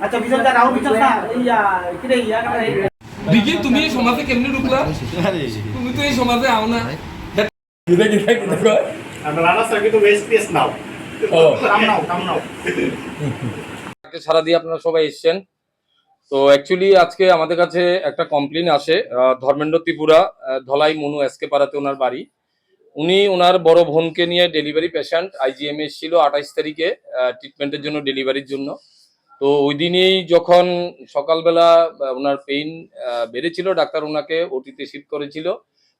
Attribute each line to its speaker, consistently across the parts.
Speaker 1: আচ্ছা বিজন যা রাও বিজন না ইয়া কিরে ইয়া কাটা
Speaker 2: দেখি তুমি এই সমাজে কেমনে ঢুকলা? তুমি তো এই সমাজে আও না। কিটা কয়
Speaker 3: আমরা রানা স্যার কিন্তু ওয়েস্ট পিএস নাও
Speaker 2: ও
Speaker 1: কাম নাও
Speaker 2: সারা দিয়ে আপনারা সবাই এসেছেন। তো অ্যাকচুয়ালি আজকে আমাদের কাছে একটা কমপ্লেন আসে, ধর্মেন্দ্র ত্রিপুরা, ধলাই মনু এসকে পাড়াতে ওনার বাড়ি। উনি ওনার বড় বোনকে নিয়ে ডেলিভারি পেশেন্ট আইজিএম এসেছিল 28 তারিখে ট্রিটমেন্টের জন্য, ডেলিভারির জন্য। তো ওই দিনই যখন সকালবেলা ওনার পেইন বেড়েছিল, ডাক্তার ওনাকে ওটিতে শিফট করেছিল।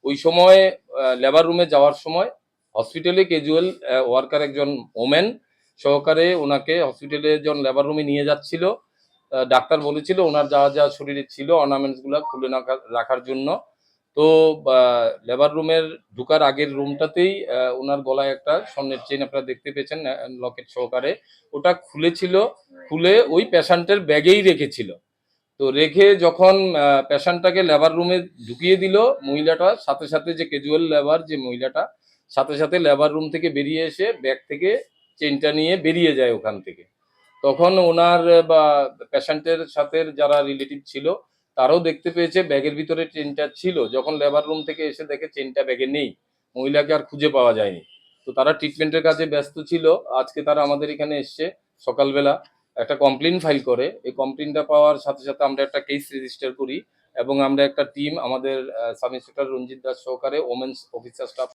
Speaker 2: ওই সময় লেবার রুমে যাওয়ার সময় হসপিটালে ক্যাজুয়াল ওয়ার্কার একজন ওমেন সহকারে ওনাকে হসপিটালে যখন লেবার রুমে নিয়ে যাচ্ছিল, ডাক্তার বলেছিল ওনার যা যা শরীরে ছিল অর্নামেন্টসগুলো খুলে রাখার জন্য। তো লেবার রুমের ঢুকার আগের রুমটাতেই ওনার গলায় একটা স্বর্ণের চেইন আপনারা দেখতে পেয়েছেন লকেট সহকারে, ওটা খুলেছিল, খুলে ওই পেশেন্টের ব্যাগেই রেখেছিল। তো রেখে যখন পেশেন্টটাকে লেবার রুমে ঢুকিয়ে দিল, মহিলাটা সাথে সাথে, যে ক্যাজুয়াল লেবার যে মহিলাটা, সাথে সাথে লেবার রুম থেকে বেরিয়ে এসে ব্যাগ থেকে চেইনটা নিয়ে বেরিয়ে যায় ওখান থেকে। তখন ওনার বা পেশেন্টের সাথে যারা রিলেটিভ ছিল তারাও দেখতে পেয়েছে ব্যাগের ভিতরে চেনটা ছিল। যখন লেবার রুম থেকে এসে দেখে চেনটা ব্যাগে নেই, মহিলাকে আর খুঁজে পাওয়া যায়নি। তো তারা ট্রিটমেন্টের কাজে ব্যস্ত ছিল। আজকে তারা আমাদের এখানে এসছে সকালবেলা, একটা কমপ্লেন ফাইল করে। এই কমপ্লেনটা পাওয়ার সাথে সাথে আমরা একটা কেস রেজিস্টার করি এবং আমরা একটা টিম, আমাদের সাব ইন্সপেক্টর রঞ্জিত দাস সহকারে ওমেন্স অফিসার স্টাফ